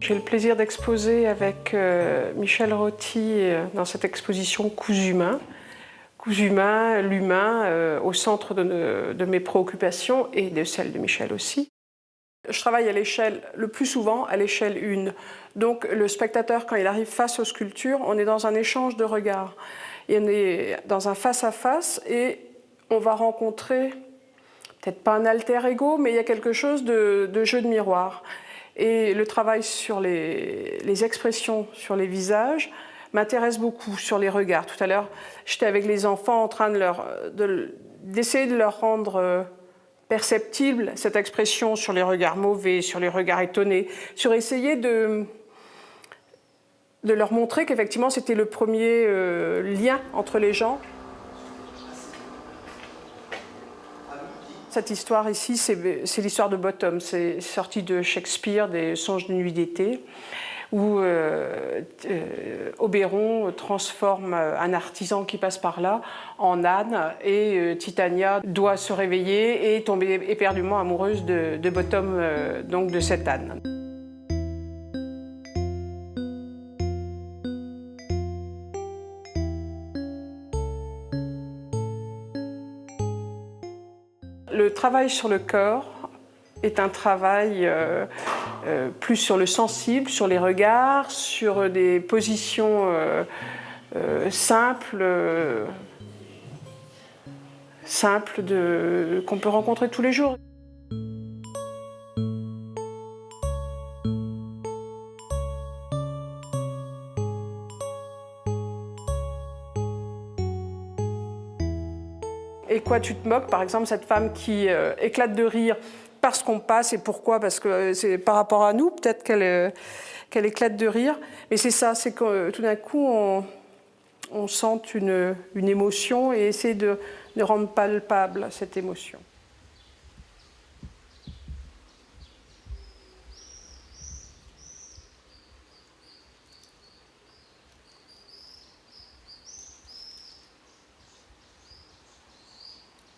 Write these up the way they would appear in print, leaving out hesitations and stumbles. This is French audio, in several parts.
J'ai le plaisir d'exposer avec Michel Roty dans cette exposition Cousu humain. Cousu humain, l'humain au centre de mes préoccupations et de celles de Michel aussi. Je travaille à l'échelle, le plus souvent à l'échelle 1. Donc le spectateur, quand il arrive face aux sculptures, on est dans un échange de regards. Et on est dans un face-à-face et on va rencontrer, peut-être pas un alter ego, mais il y a quelque chose de jeu de miroir. Et le travail sur les expressions sur les visages m'intéresse beaucoup, sur les regards. Tout à l'heure, j'étais avec les enfants en train d'essayer de leur rendre perceptible cette expression sur les regards mauvais, sur les regards étonnés, sur essayer de leur montrer qu'effectivement c'était le premier lien entre les gens. Cette histoire ici, c'est l'histoire de Bottom. C'est sorti de Shakespeare, des Songes d'une nuit d'été, où Oberon transforme un artisan qui passe par là en âne, et Titania doit se réveiller et tomber éperdument amoureuse de Bottom, donc de cet âne. Le travail sur le corps est un travail plus sur le sensible, sur les regards, sur des positions simples qu'on peut rencontrer tous les jours. Et quoi tu te moques, par exemple, cette femme qui éclate de rire parce qu'on passe, et pourquoi? Parce que c'est par rapport à nous, peut-être qu'elle éclate de rire. Mais c'est ça, c'est que tout d'un coup, on sent une émotion et essaie de rendre palpable cette émotion.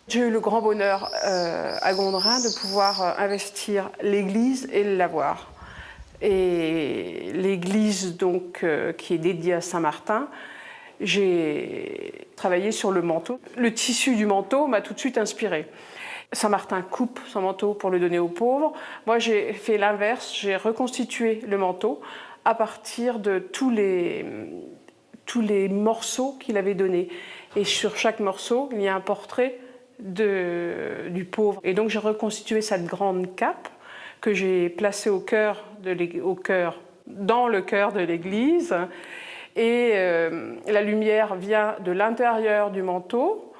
J'ai eu le grand bonheur à Gondrin de pouvoir investir l'église et le lavoir. Et l'église donc qui est dédiée à Saint-Martin, j'ai travaillé sur le manteau. Le tissu du manteau m'a tout de suite inspirée. Saint-Martin coupe son manteau pour le donner aux pauvres. Moi, j'ai fait l'inverse, j'ai reconstitué le manteau à partir de tous les morceaux qu'il avait donnés. Et sur chaque morceau, il y a un portrait du pauvre. Et donc j'ai reconstitué cette grande cape que j'ai placée dans le cœur de l'église. Et la lumière vient de l'intérieur du manteau,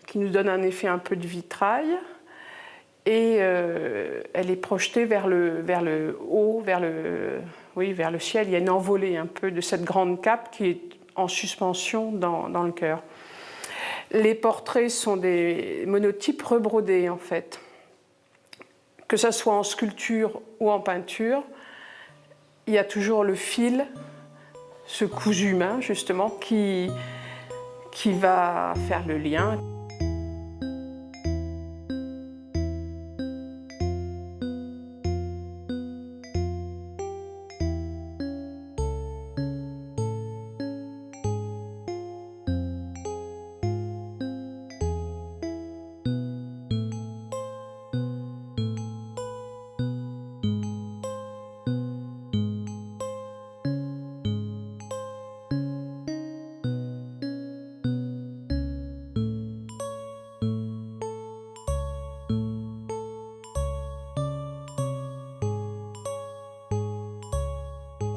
qui nous donne un effet un peu de vitrail. Et elle est projetée vers le haut, vers le ciel. Il y a une envolée un peu de cette grande cape qui est en suspension dans le cœur. Les portraits sont des monotypes rebrodés, en fait. Que ce soit en sculpture ou en peinture, il y a toujours le fil, ce cousu humain, justement, qui va faire le lien.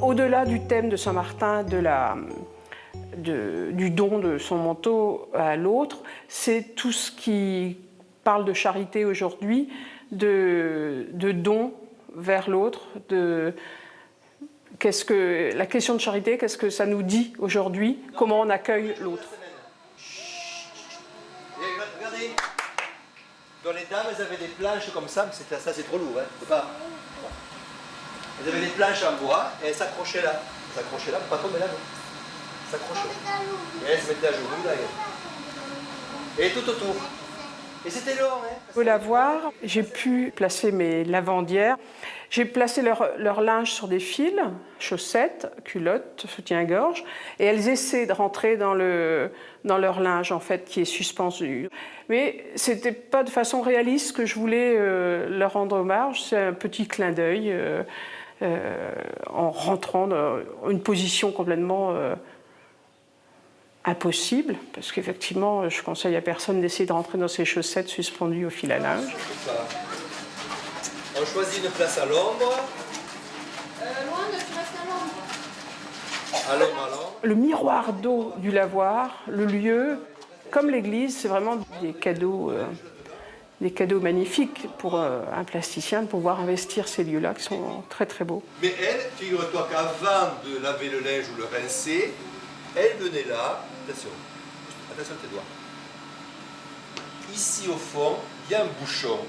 Au-delà du thème de Saint-Martin, du don de son manteau à l'autre, c'est tout ce qui parle de charité aujourd'hui, de don vers l'autre. La question de charité, qu'est-ce que ça nous dit aujourd'hui? Comment on accueille l'autre? Regardez, dans les dames, elles avaient des planches comme ça, mais ça c'est trop lourd, hein. Faut pas. Elles avaient des planches en bois et elles s'accrochaient là. Elles s'accrochaient là pour pas tomber là. S'accrochaient. Et elles se mettaient à genoux là. Et tout autour. Et c'était long, hein. Au lavoir, j'ai pu placer mes lavandières. J'ai placé leur linge sur des fils, chaussettes, culottes, soutien-gorge, et elles essaient de rentrer dans leur linge, en fait, qui est suspendu. Mais ce n'était pas de façon réaliste que je voulais leur rendre hommage. C'est un petit clin d'œil en rentrant dans une position complètement impossible, parce qu'effectivement, je conseille à personne d'essayer de rentrer dans ses chaussettes suspendues au fil à linge. On choisit une place à l'ombre. Loin de tu restes à l'ombre. À l'ombre, à l'ombre. Le miroir d'eau du lavoir, le lieu, comme l'église, c'est vraiment des cadeaux magnifiques pour un plasticien de pouvoir investir ces lieux-là qui sont très très beaux. Mais elle, figure-toi qu'avant de laver le linge ou le rincer, elle venait là. Attention, attention tes doigts. Ici au fond, il y a un bouchon.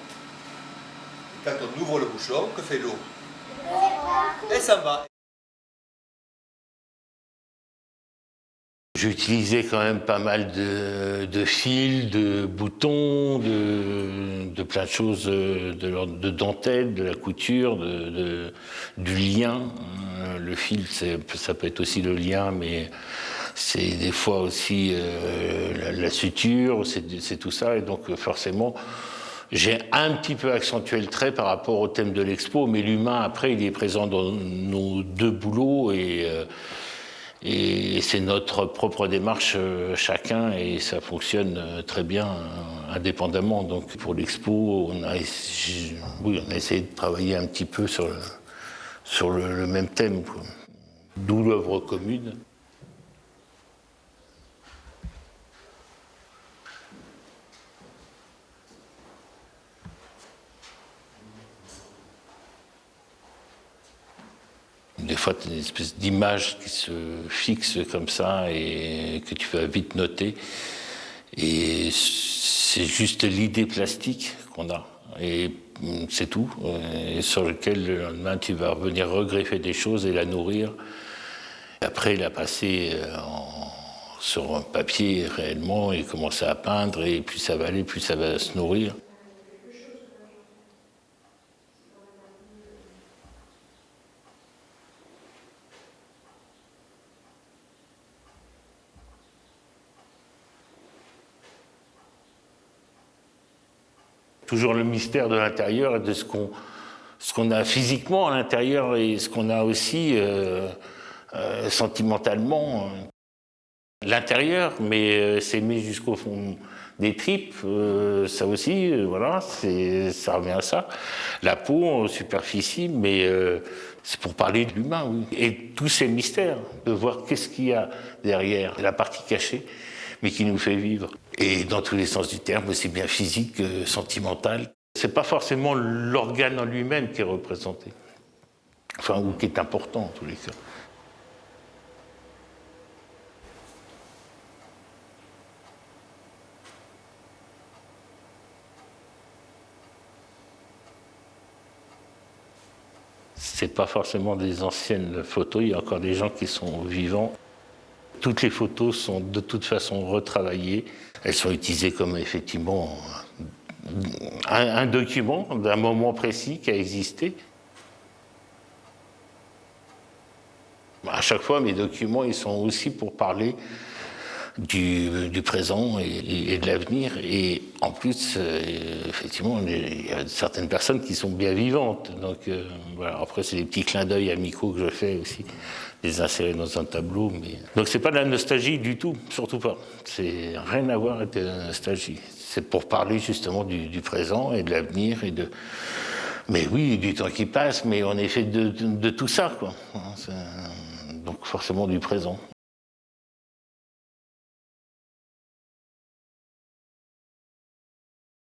Quand on ouvre le bouchon, que fait l'eau? Elle s'en va. J'utilisais quand même pas mal de fils, de boutons, de plein de choses, de dentelle, de la couture, du lien. Le fil, ça peut être aussi le lien, mais c'est des fois aussi la suture, c'est tout ça. Et donc forcément, j'ai un petit peu accentué le trait par rapport au thème de l'expo, mais l'humain, après, il est présent dans nos deux boulots et c'est notre propre démarche chacun et ça fonctionne très bien indépendamment. Donc pour l'expo, on a essayé de travailler un petit peu sur le même thème, quoi. D'où l'œuvre commune. Des fois, tu as une espèce d'image qui se fixe comme ça et que tu vas vite noter. Et c'est juste l'idée plastique qu'on a. Et c'est tout. Et sur lequel, le lendemain, tu vas revenir regreffer des choses et la nourrir. Et après, la passer sur un papier réellement et commencer à peindre. Et plus ça va aller, plus ça va se nourrir. Toujours le mystère de l'intérieur et de ce qu'on a physiquement à l'intérieur et ce qu'on a aussi sentimentalement. L'intérieur, mais s'aimer jusqu'au fond des tripes, ça aussi, voilà, ça revient à ça. La peau, en superficie, mais c'est pour parler de l'humain, oui. Et tous ces mystères, de voir qu'est-ce qu'il y a derrière, la partie cachée, mais qui nous fait vivre. Et dans tous les sens du terme, aussi bien physique que sentimental. C'est pas forcément l'organe en lui-même qui est représenté, enfin, ou qui est important en tous les cas. C'est pas forcément des anciennes photos, il y a encore des gens qui sont vivants. Toutes les photos sont de toute façon retravaillées. Elles sont utilisées comme effectivement un document d'un moment précis qui a existé. À chaque fois, mes documents, ils sont aussi pour parler du présent et de l'avenir. Et en plus, effectivement, il y a certaines personnes qui sont bien vivantes. Donc voilà. Après, c'est des petits clins d'œil amicaux que je fais aussi, les insérer dans un tableau. Mais... Donc c'est pas de la nostalgie du tout, surtout pas. C'est rien à voir avec de la nostalgie. C'est pour parler justement du présent et de l'avenir et de... Mais oui, du temps qui passe, mais on est fait de tout ça, quoi. Donc forcément du présent.